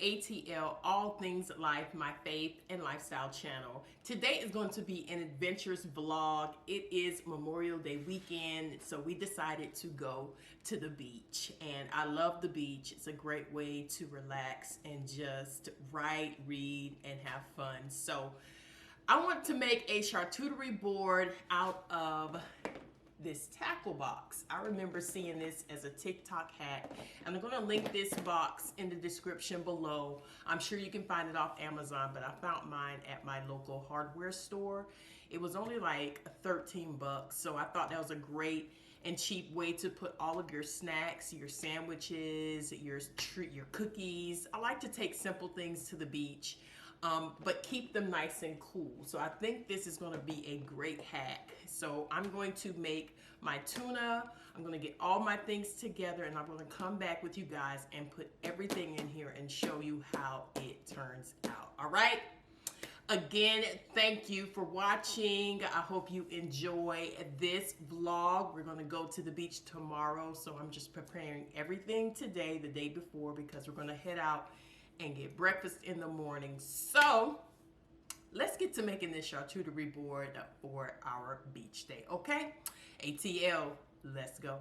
ATL, All Things Life, my faith and lifestyle channel. Today is going to be an adventurous vlog. It is Memorial Day weekend, so we decided to go to the beach. And I love the beach. It's a great way to relax and just write, read, and have fun. So I want to make a charcuterie board out of this tackle box. I remember seeing this as a TikTok hack, and I'm going to link this box in the description below. I'm sure you can find it off Amazon, but I found mine at my local hardware store. It was only like 13 bucks, so I thought that was a great and cheap way to put all of your snacks, your sandwiches, your cookies. I like to take simple things to the beach, but keep them nice and cool. So I think this is going to be a great hack. So I'm going to make my tuna. I'm going to get all my things together, and I'm going to come back with you guys and put everything in here and show you how it turns out. All right? Again, thank you for watching. I hope you enjoy this vlog. We're going to go to the beach tomorrow, so I'm just preparing everything today, the day before, because we're going to head out and get breakfast in the morning. So let's get to making this charcuterie board for our beach day, okay? ATL, let's go.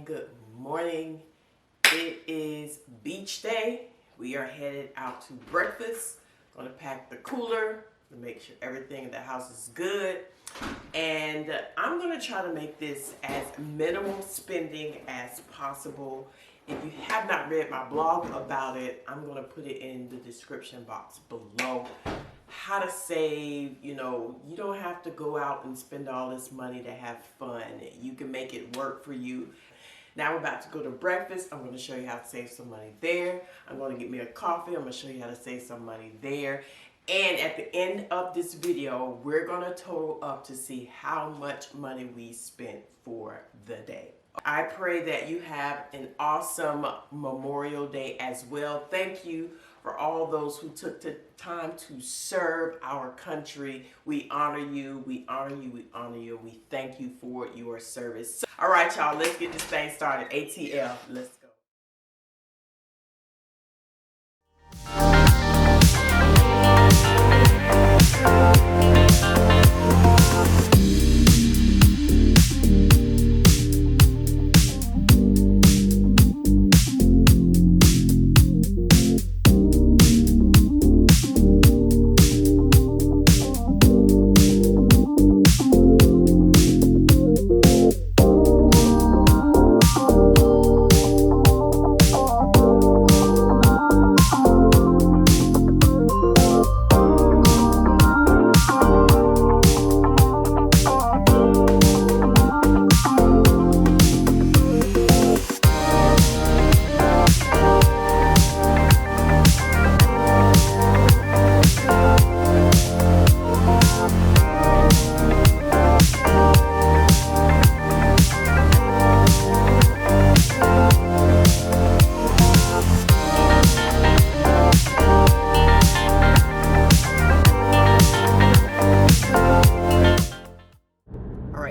good morning. It is beach day. We are headed out to breakfast. Gonna pack the cooler to make sure everything in the house is good. And I'm gonna try to make this as minimal spending as possible. If you have not read my blog about it, I'm gonna put it in the description box below. How to save, you don't have to go out and spend all this money to have fun. You can make it work for you. Now we're about to go to breakfast. I'm going to show you how to save some money there. I'm going to get me a coffee. I'm going to show you how to save some money there. And at the end of this video, we're going to total up to see how much money we spent for the day. I pray that you have an awesome Memorial Day as well. Thank you for all those who took the time to serve our country. We honor you, we honor you, we honor you, and we thank you for your service. All right, y'all, let's get this thing started. ATL, let's go.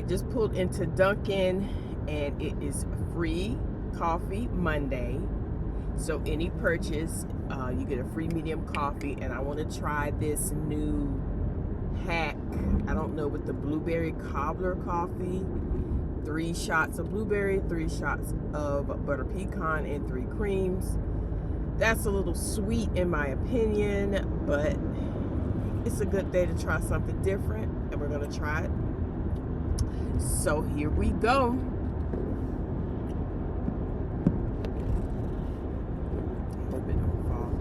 Just pulled into Dunkin' and it is free coffee Monday. So any purchase, you get a free medium coffee, and I want to try this new hack. I don't know, with the blueberry cobbler coffee. 3 shots of blueberry, 3 shots of butter pecan, and 3 creams. That's a little sweet in my opinion, but it's a good day to try something different, and we're gonna try it. So here we go. Hope it don't fall.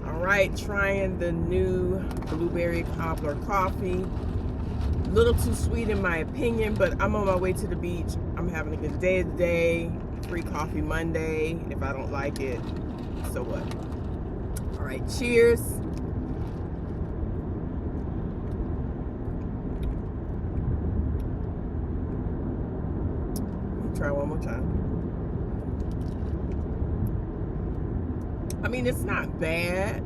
All right, trying the new blueberry cobbler coffee. A little too sweet in my opinion, but I'm on my way to the beach. I'm having a good day today. Free coffee Monday, and if I don't like it, so what? All right, cheers. Let me try one more time. I mean, it's not bad.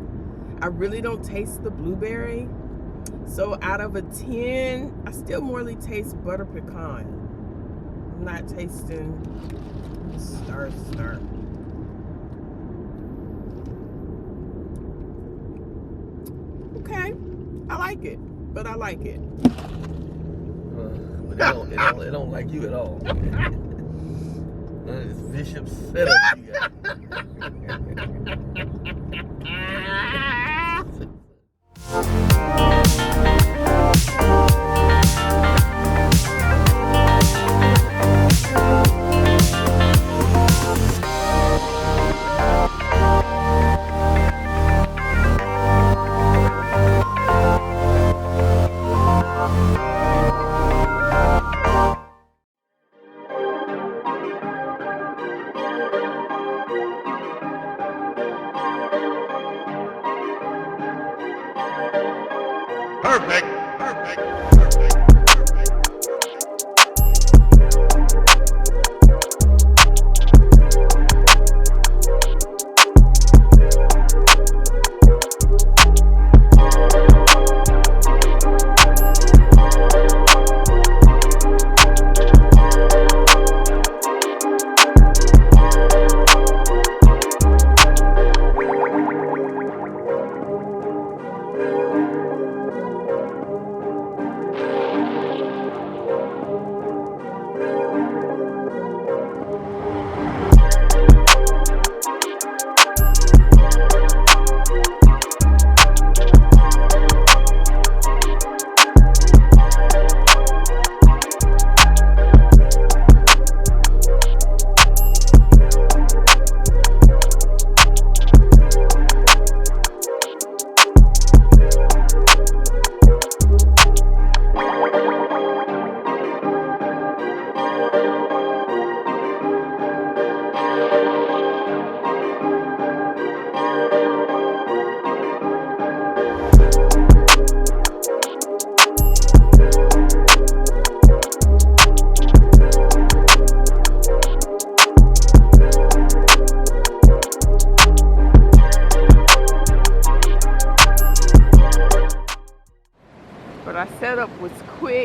I really don't taste the blueberry. So out of a 10, I still morely taste butter pecan. I'm not tasting start. Okay, I like it, but I like it. But it don't like you at all. This vicious setup you got.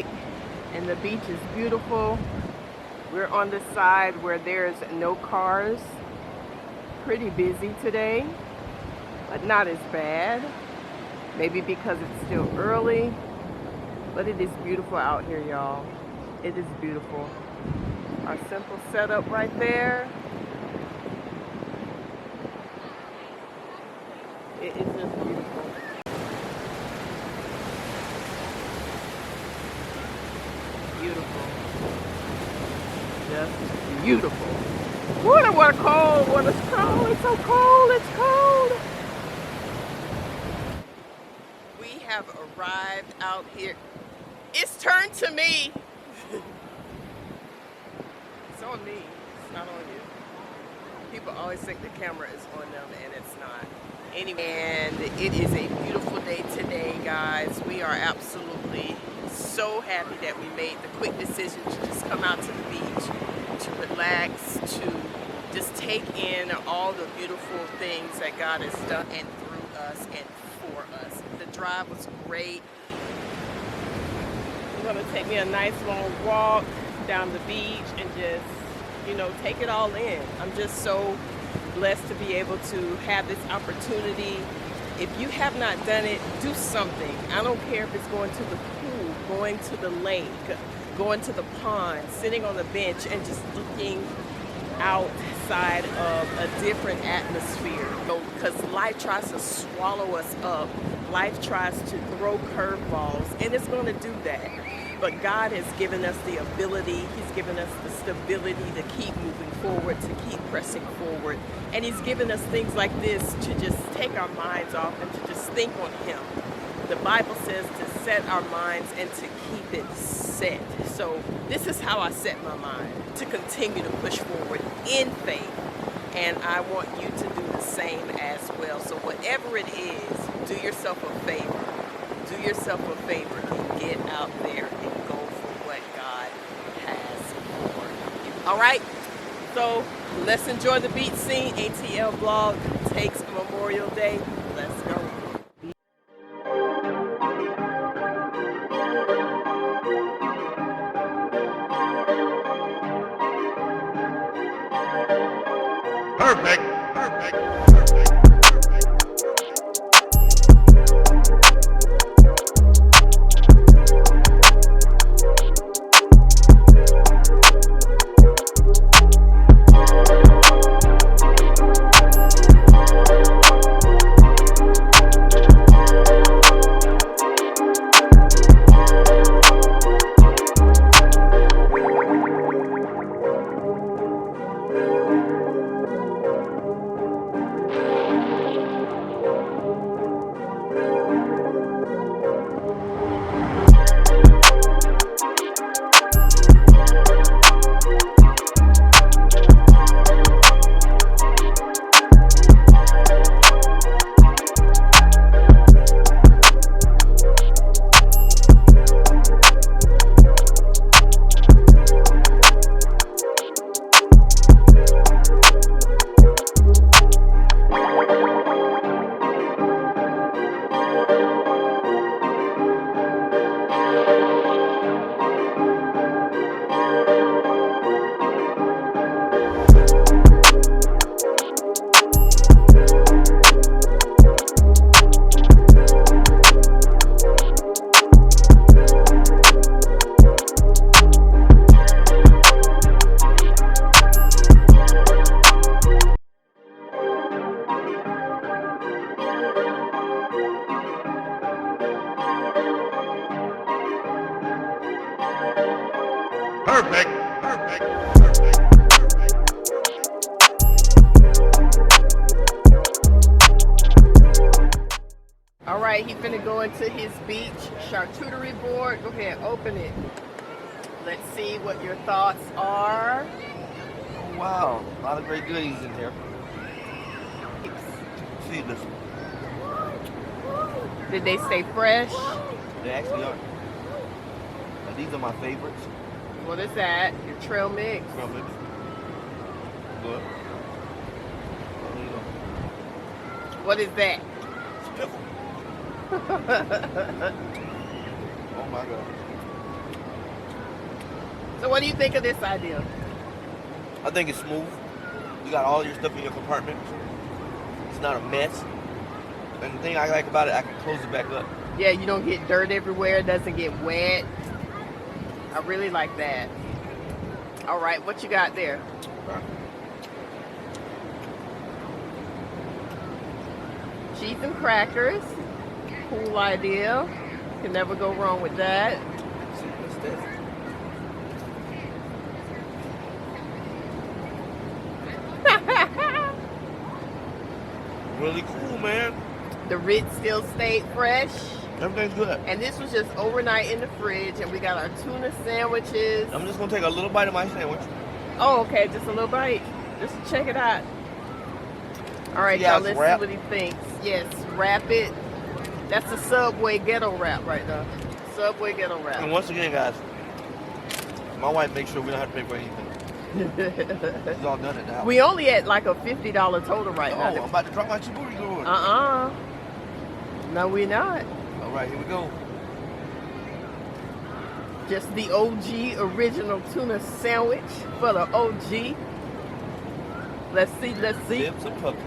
traffic and the beach is beautiful. We're on the side where there's no cars. Pretty busy today, but not as bad. Maybe because it's still early, but it is beautiful out here, y'all. It is beautiful. Our simple setup right there. It is just beautiful. Beautiful. Just beautiful. Ooh, the water cold. Water's cold. It's so cold. It's cold. We have arrived out here. It's turned to me. It's on me. It's not on you. People always think the camera is on them, and it's not. Anyway, and it is a beautiful day today, guys. We are absolutely so happy that we made the quick decision to just come out to the beach, to relax, to just take in all the beautiful things that God has done and through us and for us. The drive was great. I'm gonna take me a nice long walk down the beach and just, you know, take it all in. I'm just so blessed to be able to have this opportunity. If you have not done it, do something. I don't care if it's going to the pool, going to the lake, going to the pond, sitting on the bench and just looking outside of a different atmosphere. Because life tries to swallow us up. Life tries to throw curveballs, and it's going to do that. But God has given us the ability, He's given us the stability to keep moving forward, to keep pressing forward. And He's given us things like this to just take our minds off and to just think on Him. The Bible says to set our minds and to keep it set. So this is how I set my mind, to continue to push forward in faith. And I want you to do the same as well. So whatever it is, do yourself a favor. Do yourself a favor and get out there and go for what God has for you. All right? So let's enjoy the beach scene. ATL Vlog takes Memorial Day. Let's go. Perfect. Perfect. Perfect. Perfect. All right, he's finna go into his beach charcuterie board. Go ahead, open it. Let's see what your thoughts are. Oh, wow. A lot of great goodies in here. See this. Did they stay fresh? They actually are. Now, these are my favorites. What is that? Your trail mix. Trail mix. Good. There you go. What is that? It's pickle. Oh my God. So what do you think of this idea? I think it's smooth. You got all your stuff in your compartment. It's not a mess. And the thing I like about it, I can close it back up. Yeah, you don't get dirt everywhere. It doesn't get wet. I really like that. All right, what you got there? Cheese and crackers. Cool idea. Can never go wrong with that. Let's see, what's this? Really cool, man. The Ritz still stayed fresh. Everything's good. And this was just overnight in the fridge. And we got our tuna sandwiches. I'm just gonna take a little bite of my sandwich. Oh, okay, just a little bite. Just to check it out. All right, Yeah, y'all, let's wrap. see what he thinks. Yes, wrap it. That's the Subway ghetto wrap right there. Subway ghetto And wrap. once again, guys, my wife makes sure we don't have to pay for anything. It's all done at the house. We only at like a $50 total right Oh, now. I'm about to drop my chiburi going. No, we're not. All right, here we go. Just the OG original tuna sandwich for the OG. Let's see, let's see. Dips and puppy.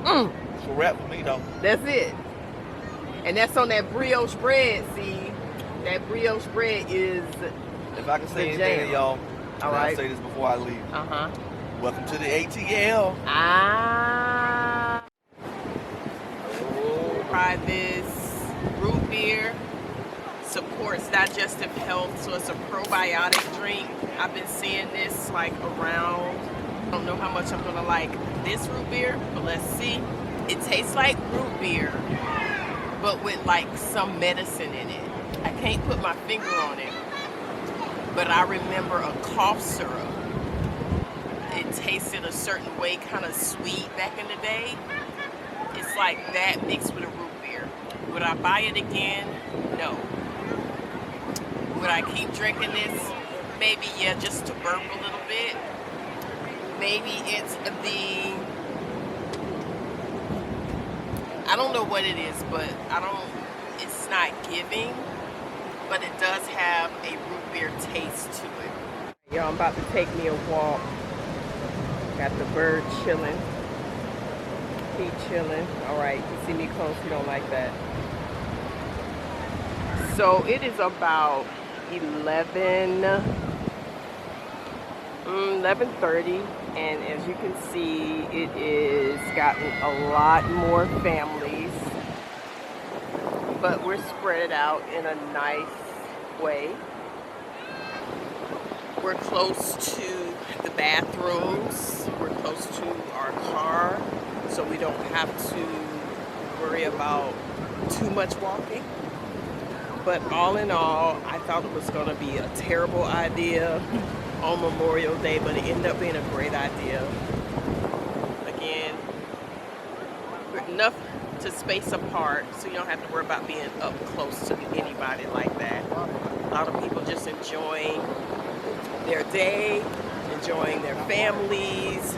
It's a wrap for me, though. That's it. And that's on that brioche bread, see? That brioche bread is, If I can say The anything jam. to y'all, All and right. I'll say this before I leave. uh-huh. Welcome to the ATL. Ah. Try this root beer. Supports digestive health, so it's a probiotic drink. I've been seeing this like around. I don't know how much I'm gonna like this root beer, but let's see. It tastes like root beer, but with like some medicine in it. I can't put my finger on it, but I remember a cough syrup. It tasted a certain way, kind of sweet back in the day. It's like that mixed with a root beer. Would I buy it again? No. Would I keep drinking this? Maybe, yeah, just to burp a little bit. Maybe it's I don't know what it is, but it's not giving, but it does have a root beer taste to it. Y'all, I'm about to take me a walk. Got the bird chilling. He chilling. All right, you see me close, you don't like that. So it is about 11:30, and as you can see, it is gotten a lot more families, but we're spread out in a nice way. We're close to the bathrooms, we're close to our car, so we don't have to worry about too much walking. But all in all, I thought it was going to be a terrible idea on Memorial Day, but it ended up being a great idea. Again, we're enough to space apart so you don't have to worry about being up close to anybody like that. A lot of people just enjoying their day, enjoying their families.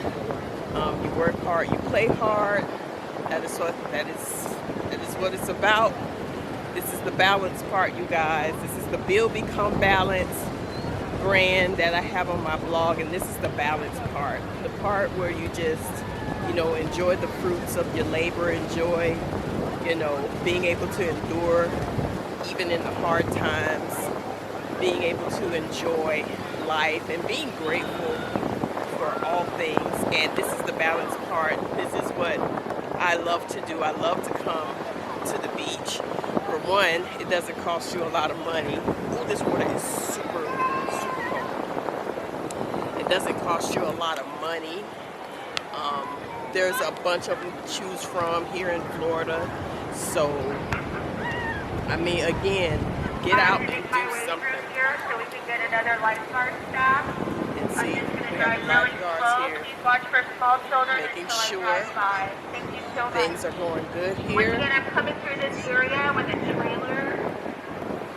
You work hard, you play hard. That is what it's about. This is the balance part, you guys. This is the Build Become Balance brand that I have on my blog, and this is the balance part. The part where you just, enjoy the fruits of your labor, enjoy, being able to endure even in the hard times, being able to enjoy life and being grateful for all things. And this is the balance part. This is what I love to do. I love to come to the beach. For one, it doesn't cost you a lot of money. Oh, this water is super, super cold. It doesn't cost you a lot of money. There's a bunch of them to choose from here in Florida. So, I mean, again, get out and do something. So we can get another lifeguard staff. And see, I'm just going to we drive have really lifeguards slow. here. Please watch for small children Making until I sure drive by. Thank you so much. Things are going good Once here. again, I'm coming through this area with a trailer.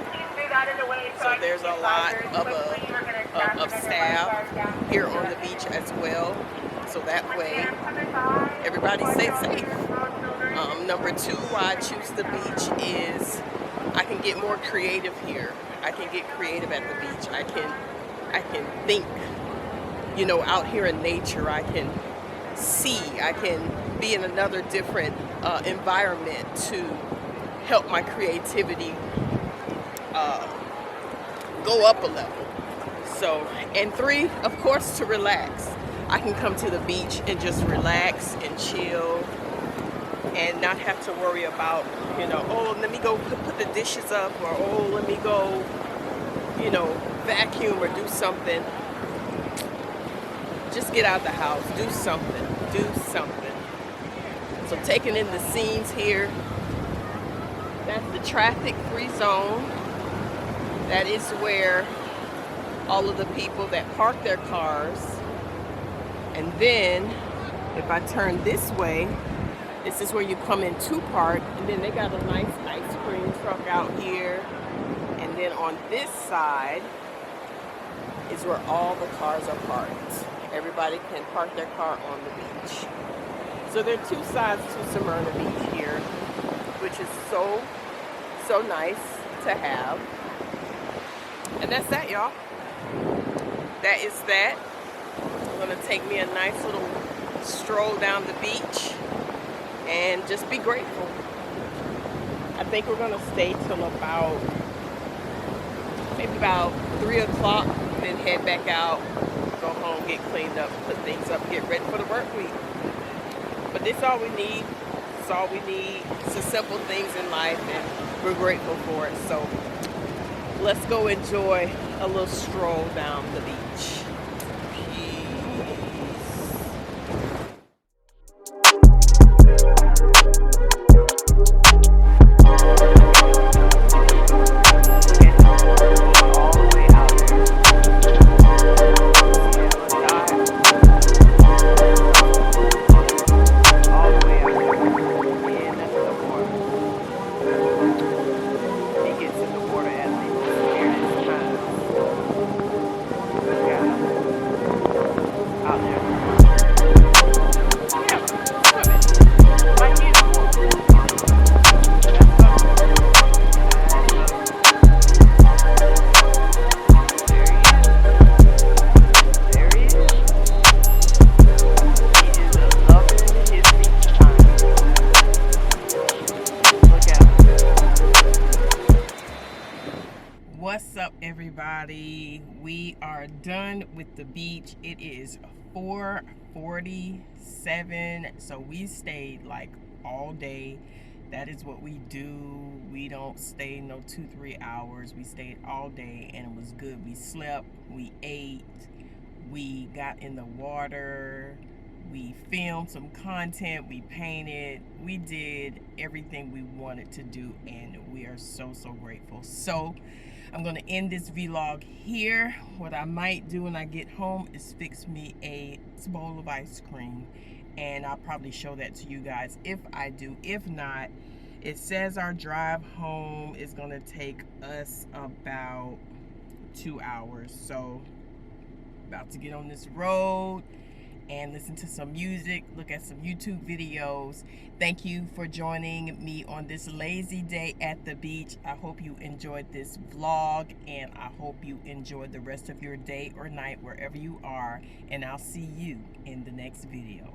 Please move out of the way So I can there's get a lot drivers of quickly. We're gonna staff of another staff lifeguard down here on the beach as well. So that Once way again, I'm coming by. everybody Watch stays out for safe. your small children. number two why I choose the beach is I can get more creative here. I can get creative at the beach. I can think, you know, out here in nature. I can see. I can be in another different environment to help my creativity go up a level. So, and three, of course, to relax. I can come to the beach and just relax and chill and not have to worry about, you know, oh, let me go put the dishes up, or oh, let me go, you know, vacuum or do something. Just get out of the house, do something. So taking in the scenes here, that's the traffic-free zone. That is where all of the people that park their cars. And then if I turn this way, this is where you come in to park. And then they got a nice ice cream truck out here. And then on this side is where all the cars are parked. Everybody can park their car on the beach. So there are two sides to Smyrna Beach here, which is so nice to have. And that's that, y'all. That is that. I'm gonna take me a nice little stroll down the beach and just be grateful. I think we're gonna stay till about maybe about 3 o'clock, then head back out, go home, get cleaned up, put things up, get ready for the work week. But this is all we need. It's all we need. It's the simple things in life, and we're grateful for it. So let's go enjoy a little stroll down the beach. What's up, everybody? We are done with the beach. It is 4:47, so we stayed like all day. That is what we do. We don't stay no 2-3 hours. We stayed all day, and it was good. We slept, we ate, we got in the water, we filmed some content, we painted, we did everything we wanted to do, and we are so grateful. So I'm gonna end this vlog here. What I might do when I get home is fix me a bowl of ice cream, and I'll probably show that to you guys if I do. If not, it says our drive home is gonna take us about 2 hours. So about to get on this road and listen to some music, look at some YouTube videos. Thank you for joining me on this lazy day at the beach. I hope you enjoyed this vlog, and I hope you enjoyed the rest of your day or night wherever you are, and I'll see you in the next video.